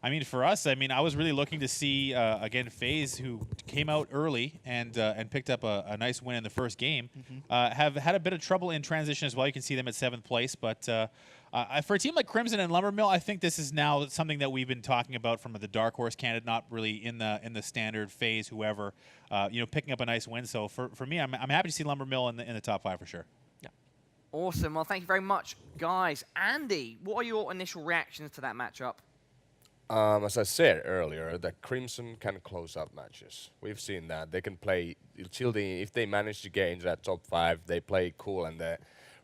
I mean, for us, I was really looking to see again FaZe, who came out early and picked up a nice win in the first game, have had a bit of trouble in transition as well. You can see them at 7th place, but for a team like Crimson and Lumbermill, I think this is now something that we've been talking about from the dark horse candidate, not really in the standard FaZe, whoever, picking up a nice win. So for me, I'm happy to see Lumbermill in the top 5 for sure. Awesome. Well, thank you very much, guys. Andy, what are your initial reactions to that matchup? As I said earlier, that Crimson can close out matches. We've seen that. They can play, if they manage to get into that top 5, they play cool. And the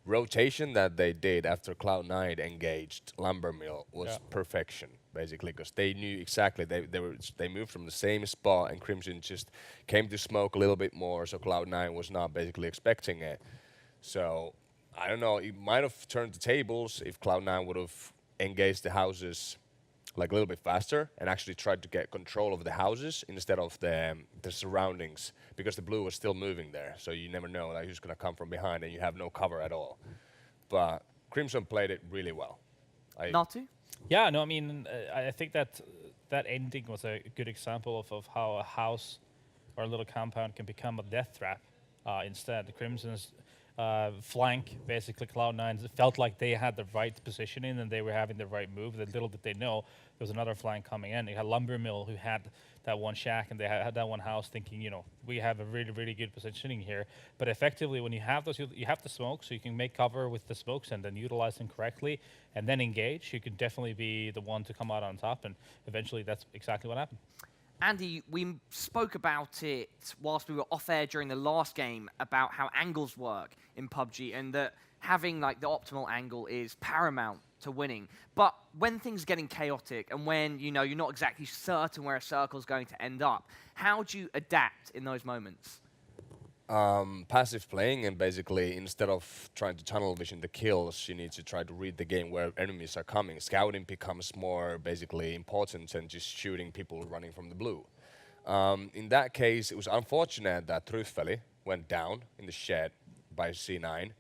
rotation that they did after Cloud9 engaged Lumbermill was perfection, basically, because they knew exactly, they moved from the same spot, and Crimson just came to smoke a little bit more, so Cloud9 was not basically expecting it. So, I don't know, it might have turned the tables if Cloud9 would have engaged the houses like a little bit faster and actually tried to get control of the houses instead of the surroundings, because the blue was still moving there. So you never know who's going to come from behind, and you have no cover at all. But Crimson played it really well. Natu? Yeah, no, I mean, I think that that ending was a good example of how a house or a little compound can become a death trap instead. The Crimson's flank, basically Cloud9's, felt like they had the right positioning and they were having the right move. The little did they know, there was another flank coming in. You had Lumbermill, who had that one shack, and they had that one house, thinking, you know, we have a really, really good positioning here. But effectively, when you have those, you have the smoke, so you can make cover with the smokes and then utilize them correctly, and then engage. You can definitely be the one to come out on top, and eventually that's exactly what happened. Andy, we spoke about it whilst we were off air during the last game about how angles work in PUBG and that having like the optimal angle is paramount to winning. But when things are getting chaotic and when you're not exactly certain where a circle is going to end up, how do you adapt in those moments? Passive playing, and basically instead of trying to tunnel vision the kills, you need to try to read the game where enemies are coming. Scouting becomes more basically important than just shooting people running from the blue. In that case, it was unfortunate that Truffeli went down in the shed by C9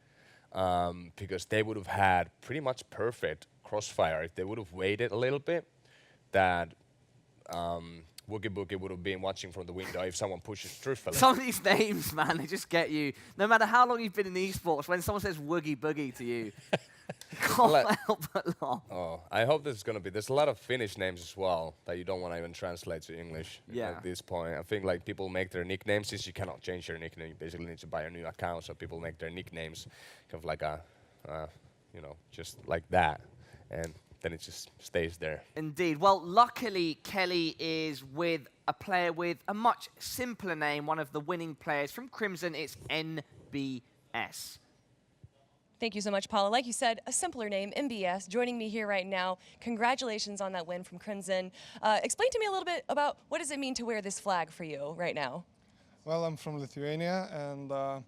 because they would have had pretty much perfect crossfire if they would have waited a little bit. That Woogie Boogie would have been watching from the window if someone pushes Truffeli. Some of these names, man, they just get you. No matter how long you've been in esports, when someone says Woogie Boogie to you, can't help but laugh. Oh, I hope there's going to be. There's a lot of Finnish names as well that you don't want to even translate to English at this point. I think like people make their nicknames. Since you cannot change your nickname, you basically need to buy a new account. So people make their nicknames kind of like a, just like that, and then it just stays there. Indeed. Well, luckily, Kelly is with a player with a much simpler name, one of the winning players from Crimson. It's NBS. Thank you so much, Paula. Like you said, a simpler name, MBS, joining me here right now. Congratulations on that win from Crimson. Explain to me a little bit about what does it mean to wear this flag for you right now? Well, I'm from Lithuania, and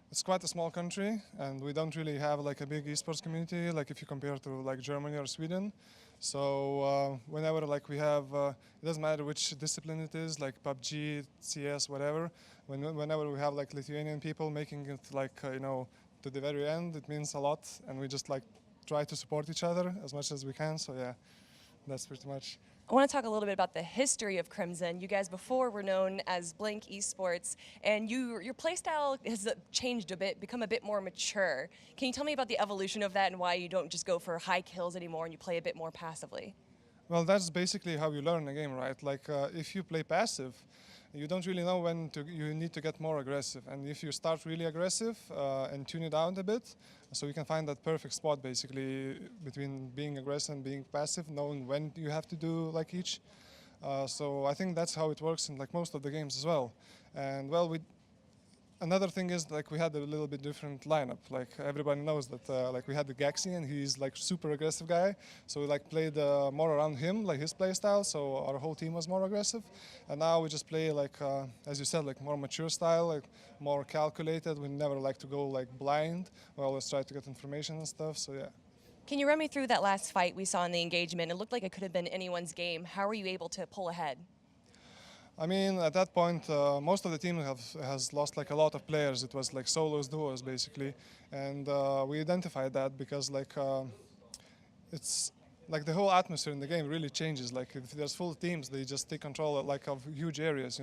it's quite a small country, and we don't really have like a big esports community, like if you compare to like Germany or Sweden. So whenever like we have, it doesn't matter which discipline it is, like PUBG, CS, whatever. Whenever we have like Lithuanian people making it like to the very end, it means a lot, and we just like try to support each other as much as we can. So yeah, that's pretty much. I want to talk a little bit about the history of Crimson. You guys before were known as Blink Esports, and your playstyle has changed a bit, become a bit more mature. Can you tell me about the evolution of that and why you don't just go for high kills anymore and you play a bit more passively? Well, that's basically how you learn a game, right? Like if you play passive, you don't really know when you need to get more aggressive. And if you start really aggressive and tune it down a bit, so you can find that perfect spot basically between being aggressive and being passive, knowing when you have to do like each. So I think that's how it works in like most of the games as well. And well, another thing is like we had a little bit different lineup. Like everybody knows that like we had the Gaxi, and he's like super aggressive guy. So we like played more around him, like his play style. So our whole team was more aggressive. And now we just play like, as you said, like more mature style, like more calculated. We never like to go like blind. We always try to get information and stuff. So yeah. Can you run me through that last fight we saw in the engagement? It looked like it could have been anyone's game. How were you able to pull ahead? I mean, at that point, most of the team has lost like a lot of players. It was like solos, duos, basically, and we identified that because like it's like the whole atmosphere in the game really changes. Like if there's full teams, they just take control like of huge areas,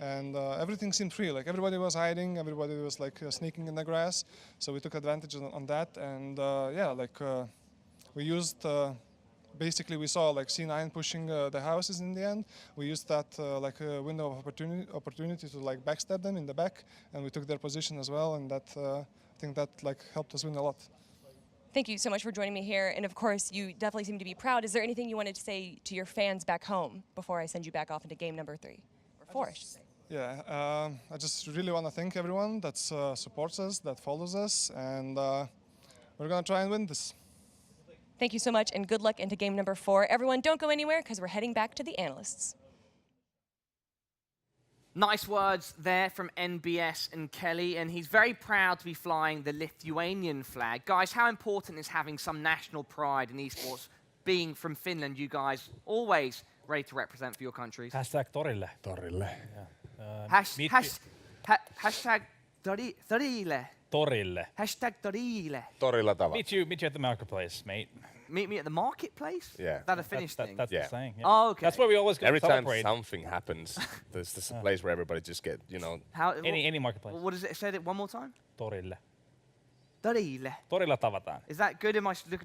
and everything seemed free. Like everybody was hiding, everybody was like sneaking in the grass. So we took advantage on that, and yeah, like we used. Basically, we saw like C9 pushing the houses in the end. We used that like a window of opportunity to like backstab them in the back, and we took their position as well. And that I think that like helped us win a lot. Thank you so much for joining me here. And of course, you definitely seem to be proud. Is there anything you wanted to say to your fans back home before I send you back off into game number 3 or 4? I should say. Yeah, I just really want to thank everyone that supports us, that follows us, and we're gonna try and win this. Thank you so much, and good luck into game number 4. Everyone, don't go anywhere, because we're heading back to the Analysts. Nice words there from NBS and Kelly, and he's very proud to be flying the Lithuanian flag. Guys, how important is having some national pride in esports? Being from Finland, you guys always ready to represent for your countries. Hashtag torille. Torille. Yeah. Hashtag torille. Torille. Hashtag torille. Torilla tava. Meet you at the marketplace, mate. meet me at the marketplace? Yeah. Is that a Finnish thing? That's Yeah. the saying. Yeah. Oh, okay. That's where we always go Every to time celebrate. something happens, there's this place where everybody just get, you know, How, Any marketplace. what does it say? It one more time. Torille. Torille. Torilla tavataan. Is that good?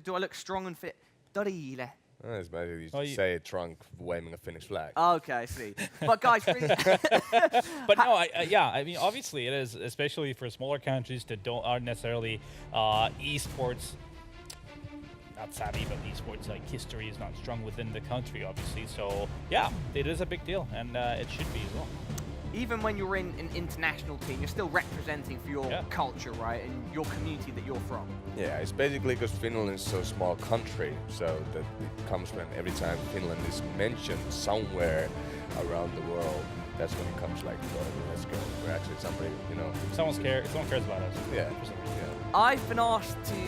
Do I look strong and fit? Torille. it's basically you Oh, just you- say drunk waving a Finnish flag. Okay, I see. But guys, really, But no, I mean, obviously it is, especially for smaller countries that aren't necessarily esports, not savvy, but esports like history is not strong within the country, obviously. So yeah, it is a big deal, and it should be as well. even when you're in an international team, you're still representing for your Yeah. culture, right, and your community that you're from. Yeah, it's basically because Finland is so small country, so that it comes when every time Finland is mentioned somewhere around the world, that's when it comes like, oh, let's go. We're actually somebody, you know. Someone cares about us. Yeah. For some reason. Yeah. I've been asked to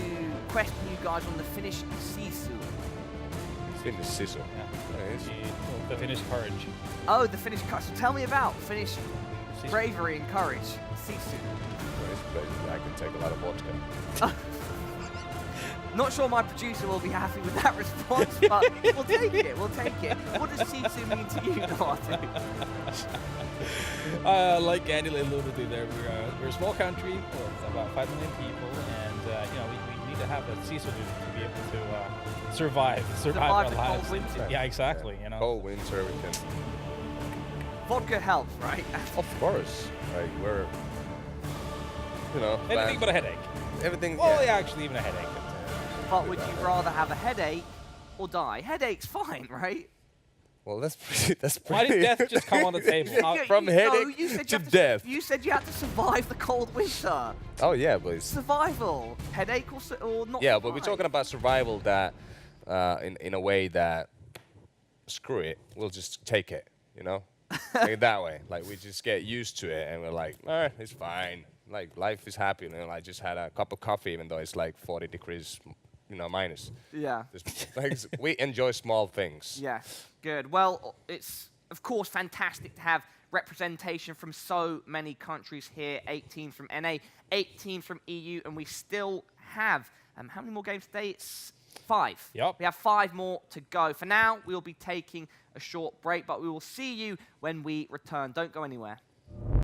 question you guys on the Finnish sisu. Finnish sisu. Yeah. It's- The Finnish courage. Oh, the Finnish so tell me about Finnish Sisu. bravery and courage. Sisu. it's basically I can take a lot of vodka. Not sure my producer will be happy with that response, but we'll take it. We'll take it. What does sisu mean to you, Marty? Like Andy alluded to there, we're a small country with about 5 million people, and we need to have a CISO to be able to survive Survive our the cold lives. winter. Yeah, exactly. Yeah. You know. Cold winter, we can. Vodka helps, right? Of course, like we're, you know, Anything but a headache. everything. Well, yeah, actually, even a headache. But would you rather have a headache or die? Headache's fine, right? Well, that's pretty. That's Why pretty. did death just come on the table? From headache you said to you have death. You said you had to survive the cold winter. Oh yeah, but it's, Survival. Headache or not yeah, but we're survive. talking about survival that, in a way that, screw it, we'll just take it, you know, take it that way. Like we just get used to it, and we're like, it's fine. Like life is happy, you know. I just had a cup of coffee, even though it's like 40 degrees, you know, minus. Yeah. Just, like, we enjoy small things. Yeah, good. Well, it's of course fantastic to have representation from so many countries here. 8 teams from NA, 8 teams from EU, and we still have how many more games today? It's 5. Yep. We have 5 more to go. For now, we'll be taking a short break, but we will see you when we return. Don't go anywhere.